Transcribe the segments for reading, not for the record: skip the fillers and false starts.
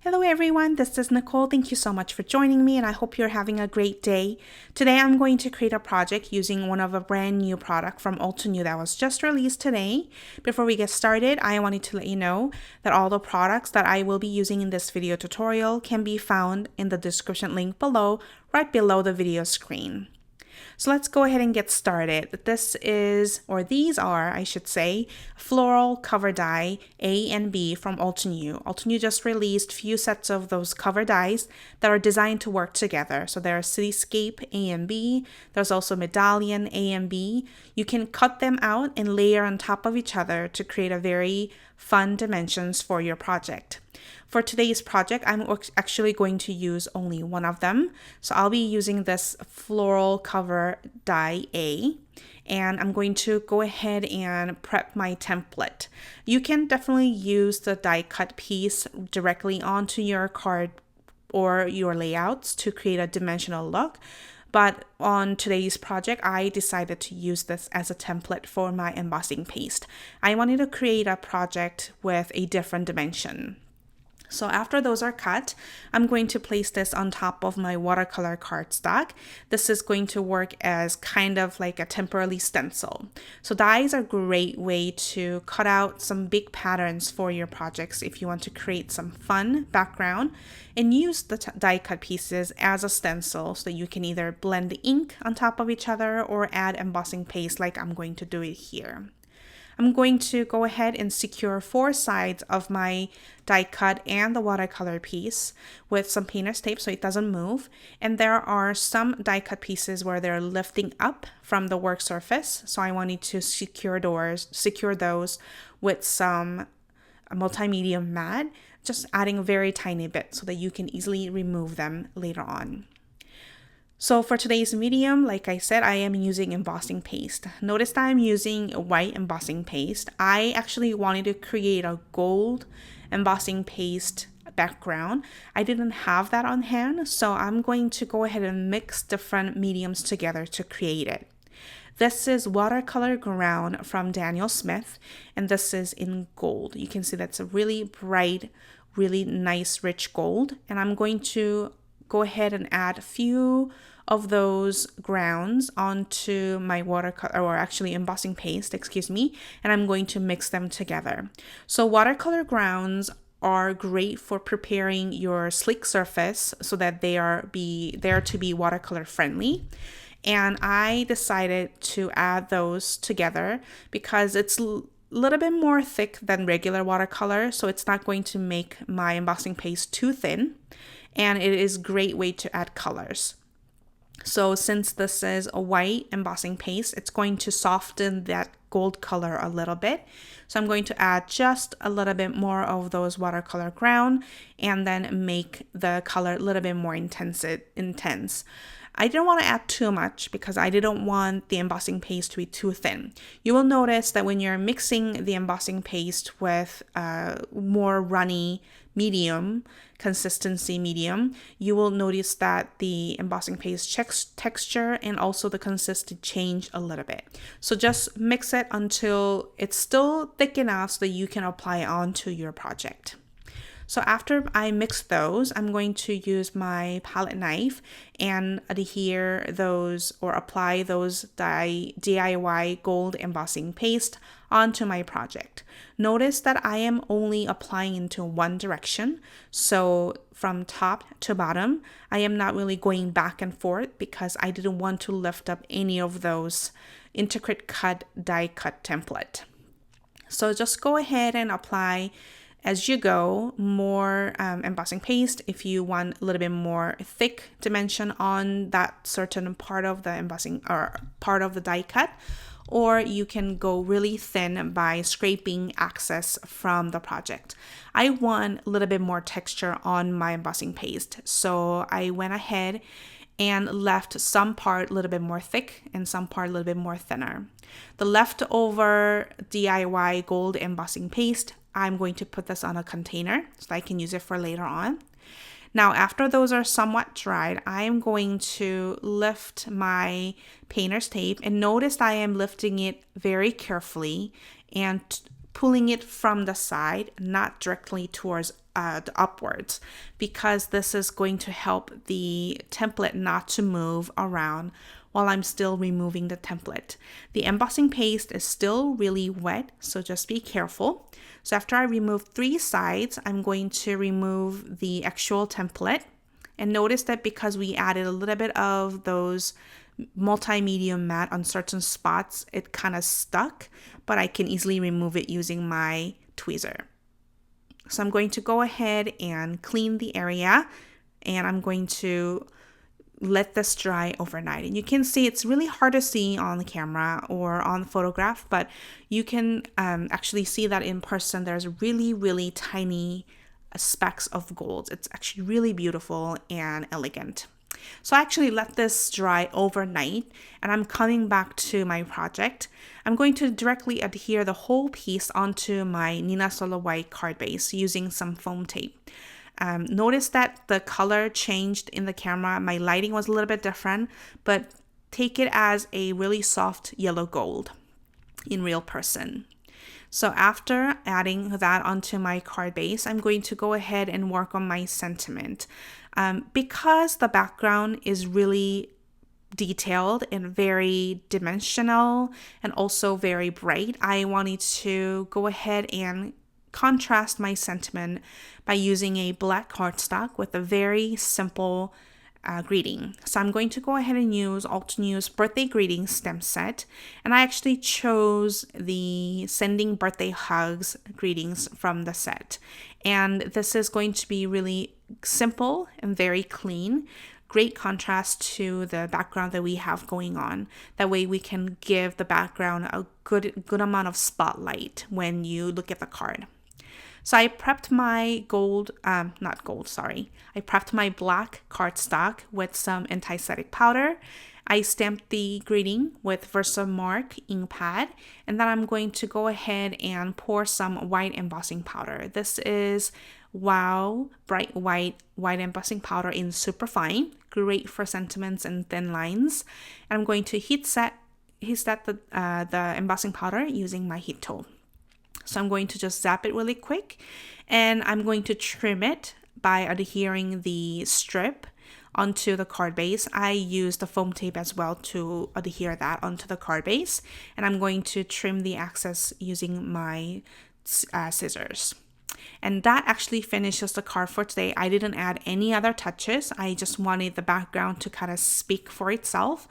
Hello everyone, this is Nicole. Thank you so much for joining me and I hope you're having a great day. Today I'm going to create a project using one of a brand new product from Ulta New that was just released today. Before we get started, I wanted to let you know that all the products that I will be using in this video tutorial can be found in the description link below, right below the video screen. So let's go ahead and get started. These are, I should say, floral cover die A and B from Ulta New. Ulta New just released few sets of those cover dies that are designed to work together. So there are Cityscape A and B. There's also Medallion A and B. You can cut them out and layer on top of each other to create a very fun dimensions for your project. For today's project, I'm actually going to use only one of them. So I'll be using this floral cover die A, and I'm going to go ahead and prep my template. You can definitely use the die cut piece directly onto your card or your layouts to create a dimensional look. But on today's project, I decided to use this as a template for my embossing paste. I wanted to create a project with a different dimension. So after those are cut, I'm going to place this on top of my watercolor cardstock. This is going to work as kind of like a temporary stencil. So dies are a great way to cut out some big patterns for your projects if you want to create some fun background, and use the die cut pieces as a stencil so that you can either blend the ink on top of each other or add embossing paste like I'm going to do it here. I'm going to go ahead and secure 4 sides of my die cut and the watercolor piece with some painter's tape so it doesn't move. And there are some die cut pieces where they're lifting up from the work surface. So I wanted to secure those with some multimedia mat, just adding a very tiny bit so that you can easily remove them later on. So for today's medium, like I said, I am using embossing paste. Notice that I'm using a white embossing paste. I actually wanted to create a gold embossing paste background. I didn't have that on hand, so I'm going to go ahead and mix different mediums together to create it. This is watercolor ground from Daniel Smith, and this is in gold. You can see that's a really bright, really nice, rich gold. And I'm going to go ahead and add a few of those grounds onto my watercolor, or actually embossing paste, and I'm going to mix them together. So watercolor grounds are great for preparing your sleek surface so that they are there to be watercolor friendly. And I decided to add those together because it's a little bit more thick than regular watercolor, so it's not going to make my embossing paste too thin. And it is a great way to add colors. So since this is a white embossing paste, it's going to soften that gold color a little bit. So I'm going to add just a little bit more of those watercolor ground and then make the color a little bit more intense. I didn't want to add too much because I didn't want the embossing paste to be too thin. You will notice that when you're mixing the embossing paste with more runny consistency medium, you will notice that the embossing paste texture and also the consistency change a little bit. So just mix it until it's still thick enough so that you can apply it onto your project. So after I mix those, I'm going to use my palette knife and adhere those or apply those DIY gold embossing paste onto my project. Notice that I am only applying into one direction. So from top to bottom, I am not really going back and forth because I didn't want to lift up any of those intricate die cut template. So just go ahead and apply as you go more embossing paste if you want a little bit more thick dimension on that certain part of the embossing or part of the die cut, or you can go really thin by scraping excess from the project. I want a little bit more texture on my embossing paste, so I went ahead and left some part a little bit more thick and some part a little bit more thinner. The leftover DIY gold embossing paste, I'm going to put this on a container so I can use it for later on. Now, after those are somewhat dried, I'm going to lift my painter's tape, and notice I am lifting it very carefully and pulling it from the side, not directly towards upwards, because this is going to help the template not to move around while I'm still removing the template. The embossing paste is still really wet, so just be careful. So after I remove 3 sides, I'm going to remove the actual template. And notice that because we added a little bit of those multi-medium matte on certain spots, it kind of stuck, but I can easily remove it using my tweezer. So I'm going to go ahead and clean the area, and I'm going to let this dry overnight. And you can see it's really hard to see on the camera or on the photograph, but you can actually see that in person. There's really tiny specks of gold. It's actually really beautiful and elegant. So I actually let this dry overnight, and I'm coming back to my project. I'm going to directly adhere the whole piece onto my Nina Solar White card base using some foam tape. Notice that the color changed in the camera. My lighting was a little bit different, but take it as a really soft yellow gold in real person. So after adding that onto my card base, I'm going to go ahead and work on my sentiment. Because the background is really detailed and very dimensional and also very bright, I wanted to go ahead and contrast my sentiment by using a black cardstock with a very simple greeting. So I'm going to go ahead and use Altenews birthday greetings stem set, and I actually chose the sending birthday hugs greetings from the set. And this is going to be really simple and very clean. Great contrast to the background that we have going on. That way we can give the background a good amount of spotlight when you look at the card. So I prepped my I prepped my black cardstock with some anti-static powder. I stamped the greeting with Versamark ink pad, and then I'm going to go ahead and pour some white embossing powder. This is Wow Bright White embossing powder in super fine, great for sentiments and thin lines. And I'm going to heat set the embossing powder using my heat tool. So I'm going to just zap it really quick, and I'm going to trim it by adhering the strip onto the card base. I use the foam tape as well to adhere that onto the card base, and I'm going to trim the excess using my scissors. And that actually finishes the card for today. I didn't add any other touches. I just wanted the background to kind of speak for itself.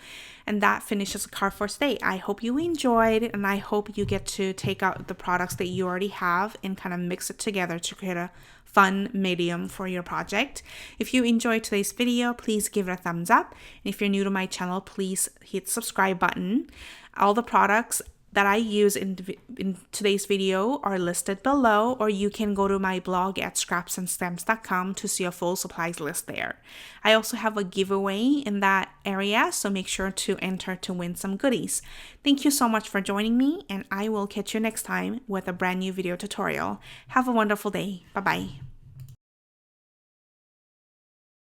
And that finishes the card for today. I hope you enjoyed, and I hope you get to take out the products that you already have and kind of mix it together to create a fun medium for your project. If you enjoyed today's video, please give it a thumbs up. And if you're new to my channel, please hit the subscribe button. All the products that I use in today's video are listed below, or you can go to my blog at scrapsandstamps.com to see a full supplies list there. I also have a giveaway in that area, so make sure to enter to win some goodies. Thank you so much for joining me, and I will catch you next time with a brand new video tutorial. Have a wonderful day. Bye-bye.